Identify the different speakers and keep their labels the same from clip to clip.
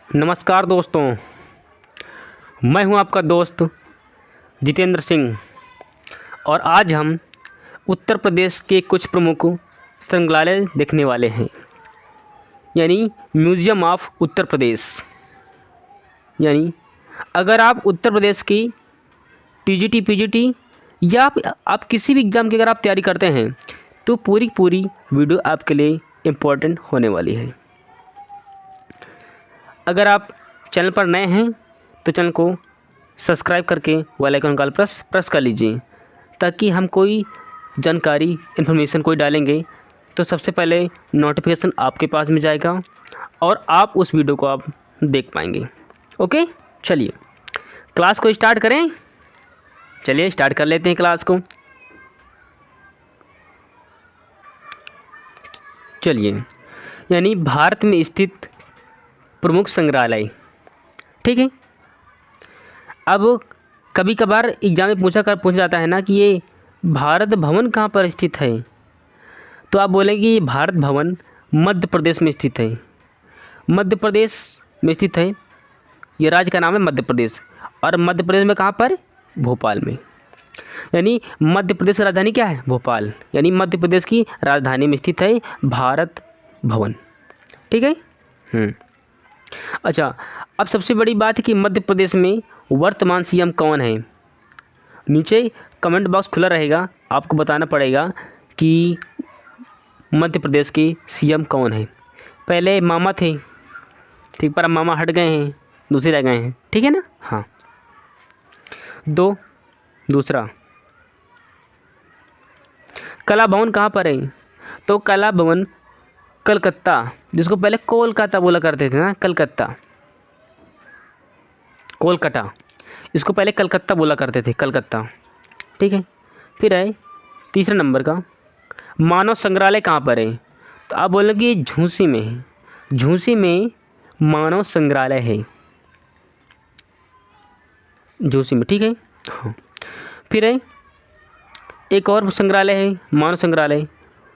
Speaker 1: नमस्कार दोस्तों, मैं हूं आपका दोस्त जितेंद्र सिंह और आज हम उत्तर प्रदेश के कुछ प्रमुख संग्रहालय देखने वाले हैं, यानी म्यूज़ियम ऑफ उत्तर प्रदेश। यानी अगर आप उत्तर प्रदेश की टीजीटी, पीजीटी या आप किसी भी एग्ज़ाम की अगर आप तैयारी करते हैं तो पूरी वीडियो आपके लिए इम्पोर्टेंट होने वाली है। अगर आप चैनल पर नए हैं तो चैनल को सब्सक्राइब करके बेल आइकन का प्रेस कर लीजिए, ताकि हम कोई जानकारी इन्फॉर्मेशन कोई डालेंगे तो सबसे पहले नोटिफिकेशन आपके पास में जाएगा और आप उस वीडियो को आप देख पाएंगे। ओके, चलिए क्लास को स्टार्ट करें। चलिए स्टार्ट कर लेते हैं क्लास को। चलिए, यानी भारत में स्थित प्रमुख संग्रहालय, ठीक है। अब कभी कभार एग्जाम में पूछा जाता है ना कि ये भारत भवन कहाँ पर स्थित है, तो आप बोलेंगे ये भारत भवन मध्य प्रदेश में स्थित है। मध्य प्रदेश में स्थित है, ये राज्य का नाम है मध्य प्रदेश। और मध्य प्रदेश में कहाँ पर? भोपाल में। यानी मध्य प्रदेश की राजधानी क्या है? भोपाल। यानी मध्य प्रदेश की राजधानी में स्थित है भारत भवन, ठीक है। अच्छा, अब सबसे बड़ी बात है कि मध्य प्रदेश में वर्तमान सीएम कौन है। नीचे कमेंट बॉक्स खुला रहेगा, आपको बताना पड़ेगा कि मध्य प्रदेश के सीएम कौन है। पहले मामा थे, ठीक, पर अब मामा हट गए हैं, दूसरे रह गए हैं, ठीक है ना। हाँ, दूसरा कला भवन कहाँ पर है? तो कला भवन कलकत्ता, जिसको पहले कोलकाता बोला करते थे ना, कोलकाता, इसको पहले कलकत्ता बोला करते थे, कलकत्ता, ठीक है। फिर है तीसरे नंबर का मानव संग्रहालय कहाँ पर है? तो आप बोलोगे झूंसी में है, झूंसी में मानव संग्रहालय है, झूंसी में, ठीक है। हाँ, फिर है एक और संग्रहालय है, मानव संग्रहालय,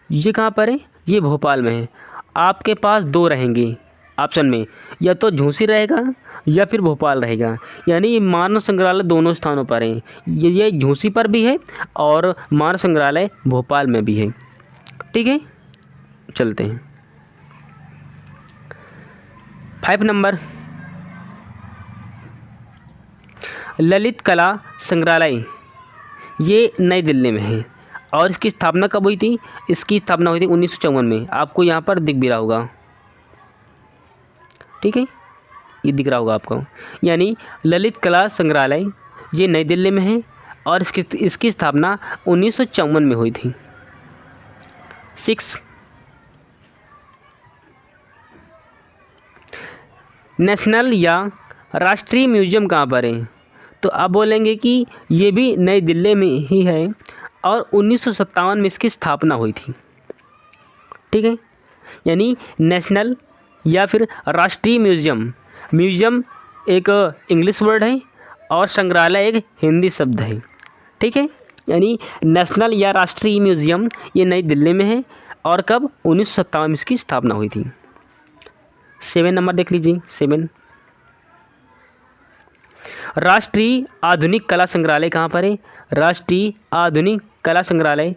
Speaker 1: ये कहाँ पर है? ये भोपाल में है। आपके पास दो रहेंगे ऑप्शन में, या तो झूंसी रहेगा या फिर भोपाल रहेगा। यानी ये मानव संग्रहालय दोनों स्थानों पर है, ये झूंसी पर भी है और मानव संग्रहालय भोपाल में भी है, ठीक है। चलते हैं 5 नंबर, ललित कला संग्रहालय, ये नई दिल्ली में है। और इसकी स्थापना कब हुई थी? इसकी स्थापना हुई थी 1954 में। आपको यहाँ पर दिख भी रहा होगा, ठीक है, ये दिख रहा होगा आपको। यानी ललित कला संग्रहालय ये नई दिल्ली में है और इसकी स्थापना 1954 में हुई थी। 6, नेशनल या राष्ट्रीय म्यूजियम कहाँ पर है? तो आप बोलेंगे कि ये भी नई दिल्ली में ही है और 1957 में इसकी स्थापना हुई थी, ठीक है। यानी नेशनल या फिर राष्ट्रीय म्यूजियम, म्यूजियम एक इंग्लिश वर्ड है और संग्रहालय एक हिंदी शब्द है, ठीक है। यानी नेशनल या राष्ट्रीय म्यूजियम ये नई दिल्ली में है और कब? 1957 में इसकी स्थापना हुई थी। 7 नंबर देख लीजिए, 7, राष्ट्रीय आधुनिक कला संग्रहालय कहाँ पर है? राष्ट्रीय आधुनिक कला संग्रहालय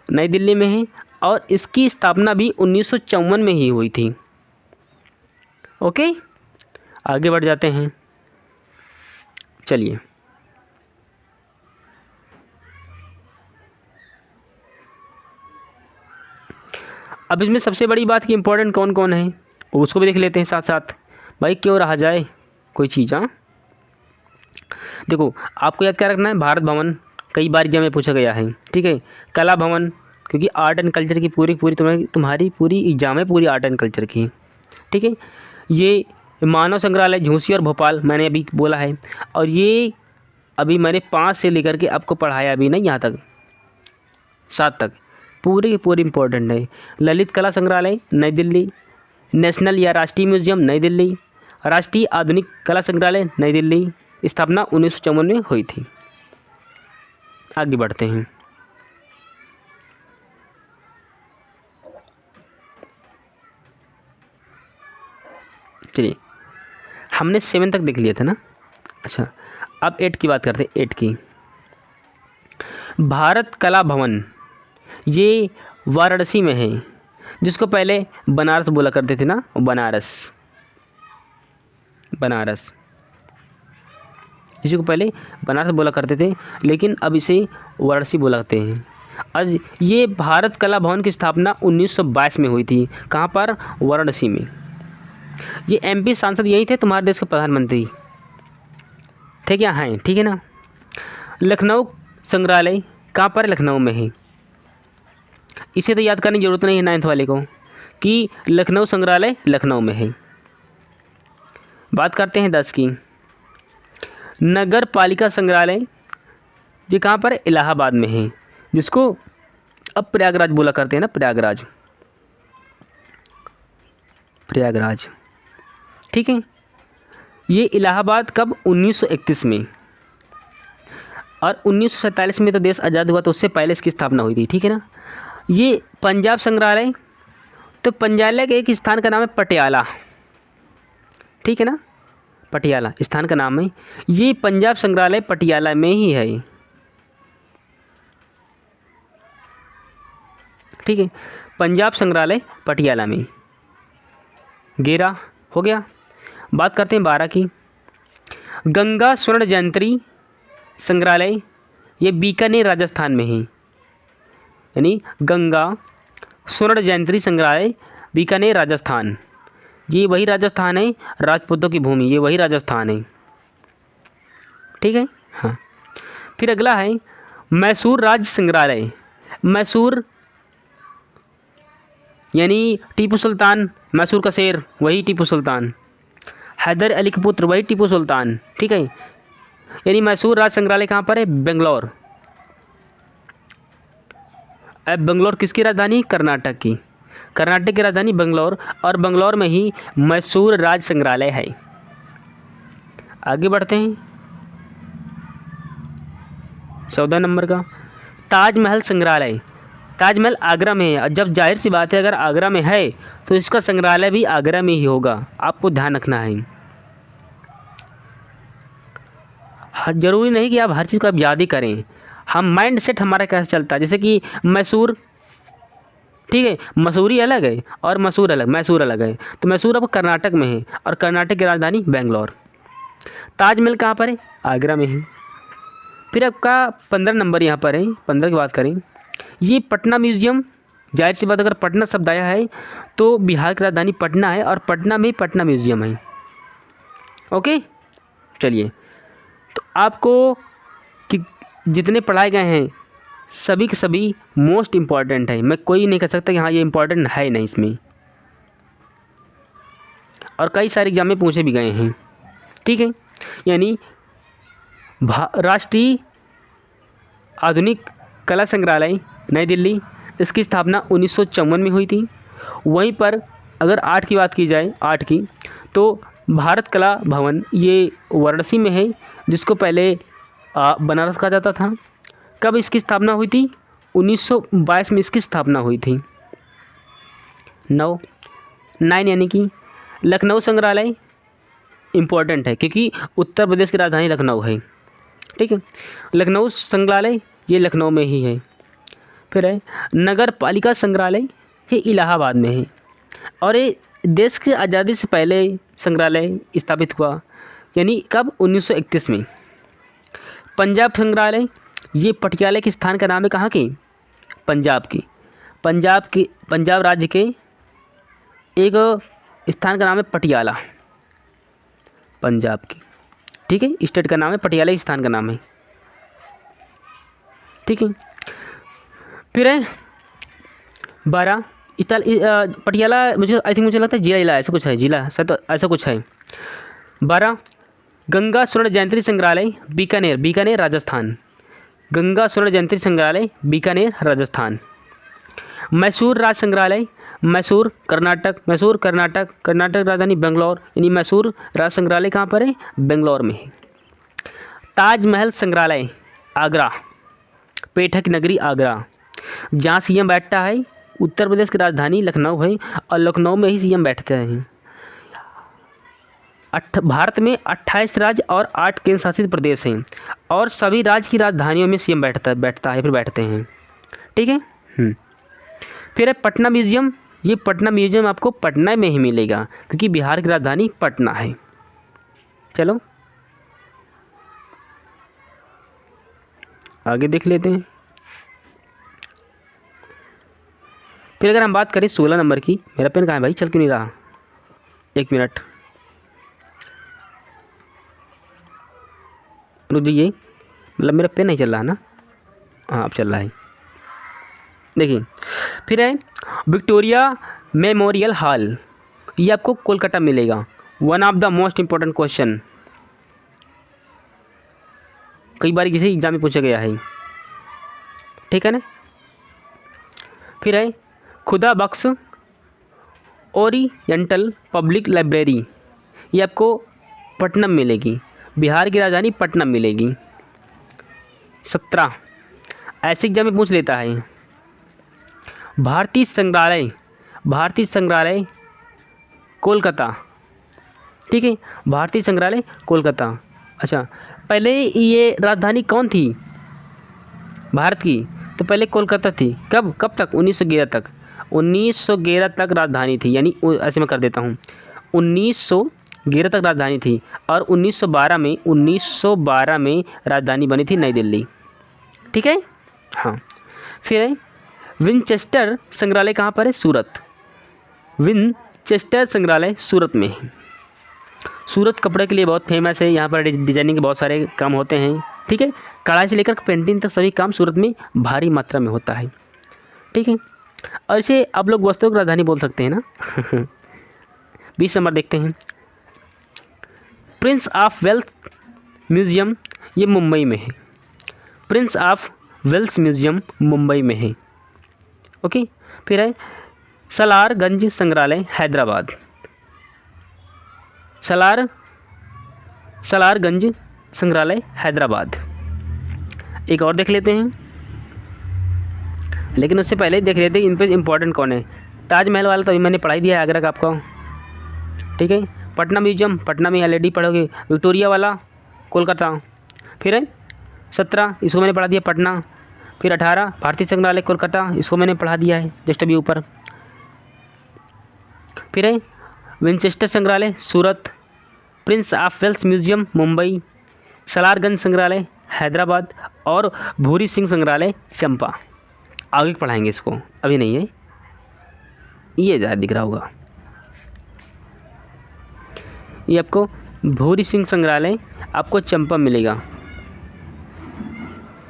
Speaker 1: नई दिल्ली में है और इसकी स्थापना भी 1954 में ही हुई थी। ओके, आगे बढ़ जाते हैं। चलिए, अब इसमें सबसे बड़ी बात कि इम्पोर्टेंट कौन कौन है उसको भी देख लेते हैं साथ साथ। भाई क्यों रहा जाए कोई चीज़। हाँ, देखो आपको याद क्या रखना है, भारत भवन कई बार एग्जाम में पूछा गया है, ठीक है। कला भवन, क्योंकि आर्ट एंड कल्चर की पूरी तुम्हारी पूरी एग्जाम है, पूरी आर्ट एंड कल्चर की, ठीक है। ये मानव संग्रहालय झूंसी और भोपाल मैंने अभी बोला है, और ये अभी मैंने 5 से लेकर के आपको पढ़ाया अभी नहीं, यहाँ तक 7 तक पूरी की पूरी इंपॉर्टेंट है। ललित कला संग्रहालय नई दिल्ली, नेशनल या राष्ट्रीय म्यूजियम नई दिल्ली, राष्ट्रीय आधुनिक कला संग्रहालय नई दिल्ली, स्थापना 1954 में हुई थी। आगे बढ़ते हैं। चलिए, हमने 7 तक देख लिया था ना। अच्छा, अब 8 की बात करते हैं। 8 की, भारत कला भवन ये वाराणसी में है, जिसको पहले बनारस बोला करते थे ना, बनारस, बनारस, इसी को पहले बनारस बोला करते थे, लेकिन अब इसे वाराणसी बोला करते हैं। आज ये भारत कला भवन की स्थापना 1922 में हुई थी। कहाँ पर? वाराणसी में। ये एमपी सांसद यही थे, तुम्हारे देश के प्रधानमंत्री थे क्या? हैं, ठीक है ना। लखनऊ संग्रहालय कहाँ पर? लखनऊ में है। इसे तो याद करने की ज़रूरत नहीं है 9th वाले को कि लखनऊ संग्रहालय लखनऊ में है। बात करते हैं 10 की, नगर पालिका संग्रहालय ये कहाँ पर? इलाहाबाद में है, जिसको अब प्रयागराज बोला करते हैं ना, प्रयागराज, प्रयागराज, ठीक है। ये इलाहाबाद कब? 1931 में, और 1947 में तो देश आज़ाद हुआ, तो उससे पहले इसकी स्थापना हुई थी, ठीक है ना। ये पंजाब संग्रहालय, तो पंजाब के एक स्थान का नाम है पटियाला, ठीक है ना, पटियाला स्थान का नाम है। ये पंजाब संग्रहालय पटियाला में ही है, ठीक है, पंजाब संग्रहालय पटियाला में। 11 हो गया। बात करते हैं 12 की, गंगा स्वर्ण जयंती संग्रहालय ये बीकानेर राजस्थान में है, यानी गंगा स्वर्ण जयंती संग्रहालय बीकानेर राजस्थान, ये वही राजस्थान है, राजपूतों की भूमि, ये वही राजस्थान है, ठीक है। हाँ, फिर अगला है मैसूर राज्य संग्रहालय। मैसूर यानी टीपू सुल्तान, मैसूर का शेर वही टीपू सुल्तान, हैदर अली के पुत्र वही टीपू सुल्तान, ठीक है। यानी मैसूर राज्य संग्रहालय कहाँ पर है? बेंगलोर। अब बेंगलोर किसकी राजधानी? कर्नाटक की, कर्नाटक की राजधानी बेंगलोर, और बेंगलोर में ही मैसूर राज्य संग्रहालय है। आगे बढ़ते हैं 14 नंबर का, ताजमहल संग्रहालय। ताजमहल आगरा में है, और जब जाहिर सी बात है अगर आगरा में है तो इसका संग्रहालय भी आगरा में ही होगा, आपको ध्यान रखना है। ज़रूरी नहीं कि आप हर चीज़ को आप याद ही करें, हम माइंड सेट हमारा कैसे चलता है। जैसे कि मैसूर, ठीक है, मसूरी अलग है और मैसूर अलग, मैसूर अलग है, तो मैसूर अब कर्नाटक में है, और कर्नाटक की राजधानी बेंगलोर। ताजमहल कहाँ पर है? आगरा में है। फिर आपका 15 नंबर यहाँ पर है, 15 की बात करें, ये पटना म्यूज़ियम, जाहिर सी बात अगर पटना शब्द आया है तो बिहार की राजधानी पटना है, और पटना में पटना म्यूज़ियम है। ओके, चलिए, तो आपको कि जितने पढ़ाए गए हैं सभी के सभी मोस्ट इम्पॉर्टेंट है, मैं कोई नहीं कह सकता कि हाँ ये इम्पॉर्टेंट है नहीं इसमें, और कई सारे एग्जाम में पूछे भी गए हैं, ठीक है। यानी राष्ट्रीय आधुनिक कला संग्रहालय नई दिल्ली, इसकी स्थापना 1954 में हुई थी। वहीं पर अगर 8 की बात की जाए, 8 की, तो भारत कला भवन ये वाराणसी में है, जिसको पहले बनारस कहा जाता था। कब इसकी स्थापना हुई थी? 1922 में इसकी स्थापना हुई थी। 9 यानी कि लखनऊ संग्रहालय इम्पोर्टेंट है, क्योंकि उत्तर प्रदेश की राजधानी लखनऊ है, ठीक है। लखनऊ संग्रहालय ये लखनऊ में ही है। फिर है नगर पालिका संग्रहालय, ये इलाहाबाद में है, और ये देश की आज़ादी से पहले संग्रहालय स्थापित हुआ, यानी कब? 1931 में। पंजाब संग्रहालय ये पटियाला के स्थान का नाम है, कहाँ की? पंजाब की, पंजाब राज्य के एक स्थान का नाम है पटियाला, पंजाब की, ठीक है, स्टेट का नाम है पटियाला, स्थान का नाम है, ठीक है। फिर है 12 पटियाला, मुझे लगता है जिला ऐसा कुछ है, जिला शायद ऐसा कुछ है। 12 गंगा स्वर्ण जयंती संग्रहालय बीकानेर राजस्थान, गंगा स्वर्ण जयंती संग्रहालय बीकानेर राजस्थान। मैसूर राज्य संग्रहालय मैसूर कर्नाटक, राजधानी बेंगलोर, यानी मैसूर राज्य संग्रहालय कहाँ पर है? बेंगलोर में है। ताजमहल संग्रहालय आगरा, पेठक नगरी आगरा, जहाँ सीएम बैठता है। उत्तर प्रदेश की राजधानी लखनऊ है, और लखनऊ में ही सीएम बैठते हैं। भारत में 28 राज्य और 8 केंद्र शासित प्रदेश हैं और सभी राज्य की राजधानियों में सीएम बैठता है फिर बैठते हैं। ठीक है। फिर है पटना म्यूजियम। ये पटना म्यूजियम आपको पटना में ही मिलेगा क्योंकि बिहार की राजधानी पटना है। चलो आगे देख लेते हैं। फिर अगर हम बात करें 16 नंबर की, मेरा पेन कहाँ है भाई, चल क्यों नहीं रहा, 1 मिनट रुक जाइए, मतलब मेरा पेन नहीं चल रहा ना, हाँ अब चल रहा है। देखिए फिर है विक्टोरिया मेमोरियल हॉल, ये आपको कोलकाता मिलेगा। One of the most important question, कई बार किसी एग्जाम में पूछा गया है। ठीक है ना। फिर है खुदा बख्श ओरिएंटल पब्लिक लाइब्रेरी, ये आपको पटना में मिलेगी, बिहार की राजधानी पटना में मिलेगी। 17 ऐसे एग्जाम में पूछ लेता है। भारतीय संग्रहालय कोलकाता। ठीक है, भारतीय संग्रहालय कोलकाता। अच्छा, पहले ये राजधानी कौन थी भारत की, तो पहले कोलकाता थी। कब तक, 1911 तक। 1911 तक राजधानी थी, यानी ऐसे मैं कर देता हूँ, 1911 तक राजधानी थी और 1912 में राजधानी बनी थी नई दिल्ली। ठीक है। हाँ। फिर है विनचेस्टर संग्रहालय कहाँ पर है, सूरत। विनचेस्टर संग्रहालय सूरत में है। सूरत कपड़े के लिए बहुत फेमस है, यहाँ पर डिजाइनिंग के बहुत सारे काम होते हैं। ठीक है, कढ़ाई से लेकर पेंटिंग तक सभी काम सूरत में भारी मात्रा में होता है। ठीक है, और इसे आप लोग वस्तुओं की राजधानी बोल सकते हैं ना। 20 नंबर देखते हैं। प्रिंस ऑफ वेल्स म्यूज़ियम, ये मुंबई में है। Prince of Wales museum Mumbai में है। ओके। फिर है सलारगंज संग्रहालय हैदराबाद। सलारगंज संग्रहालय हैदराबाद। एक और देख लेते हैं, लेकिन उससे पहले देख लेते हैं इन पे इम्पोर्टेंट कौन है। ताजमहल वाला तो अभी मैंने पढ़ा ही दिया है, आगरा का आपको। ठीक है, पटना म्यूजियम पटना में ऑलरेडी पढ़ोगे। विक्टोरिया वाला कोलकाता। फिर है 17, इसको मैंने पढ़ा दिया पटना। फिर 18 भारतीय संग्रहालय कोलकाता, इसको मैंने पढ़ा दिया है जस्ट अभी ऊपर। फिर है विनचेस्टर संग्रहालय Surat, Prince of Wales museum Mumbai, Salarganj संग्रहालय हैदराबाद और भूरी सिंह संग्रहालय चंपा। आगे पढ़ाएंगे इसको, अभी नहीं है, ये ज़्यादा दिख रहा होगा। ये आपको भूरी सिंह संग्रहालय आपको चंपा मिलेगा।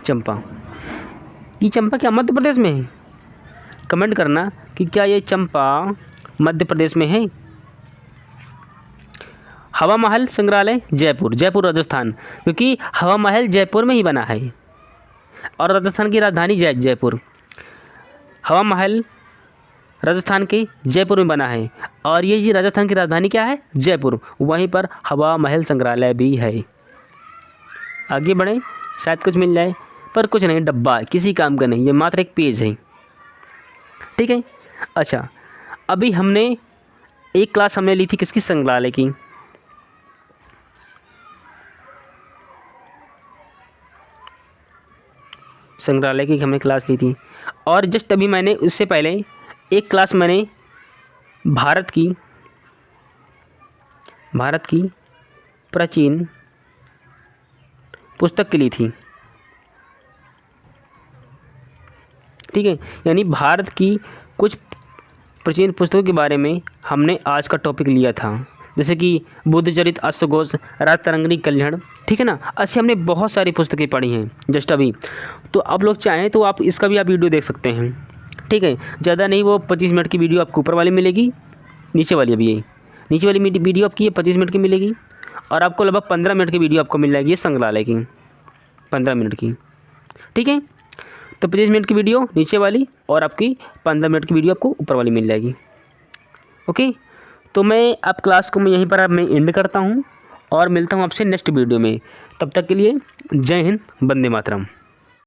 Speaker 1: चंपा, ये चंपा क्या मध्य प्रदेश में है? कमेंट करना कि क्या ये चंपा मध्य प्रदेश में है। हवा महल संग्रहालय जयपुर राजस्थान, क्योंकि हवा महल जयपुर में ही बना है और राजस्थान की राजधानी जयपुर। हवा महल राजस्थान के जयपुर में बना है और ये जी राजस्थान की राजधानी क्या है, जयपुर। वहीं पर हवा महल संग्रहालय भी है। आगे बढ़ें, शायद कुछ मिल जाए, पर कुछ नहीं, डब्बा किसी काम का नहीं, ये मात्र एक पेज है। ठीक है। अच्छा, अभी हमने एक क्लास हमने ली थी किसकी, संग्रहालय की। संग्रहालय की हमने क्लास ली थी और जस्ट अभी मैंने उससे पहले एक क्लास मैंने भारत की प्राचीन पुस्तक की ली थी। ठीक है, यानी भारत की कुछ प्राचीन पुस्तकों के बारे में हमने आज का टॉपिक लिया था, जैसे कि बुद्धचरित, अश्वघोष, राजतरंगिणी, कल्याण। ठीक है ना, ऐसे हमने बहुत सारी पुस्तकें पढ़ी हैं जस्ट अभी। तो आप लोग चाहें तो आप इसका भी आप वीडियो देख सकते हैं। ठीक है, ज़्यादा नहीं, वो 25 मिनट की वीडियो आपको ऊपर वाली मिलेगी, नीचे वाली अभी यही नीचे वाली वीडियो आपकी ये 25 मिनट की मिलेगी और आपको लगभग 15 मिनट की वीडियो आपको मिल जाएगी संग्रहालय की, 15 मिनट की। ठीक है, तो 25 मिनट की वीडियो नीचे वाली और आपकी 15 मिनट की वीडियो आपको ऊपर वाली मिल जाएगी। ओके, तो मैं अब क्लास को मैं यहीं पर अब मैं एंड करता हूँ और मिलता हूँ आपसे नेक्स्ट वीडियो में। तब तक के लिए जय हिंद, वंदे मातरम।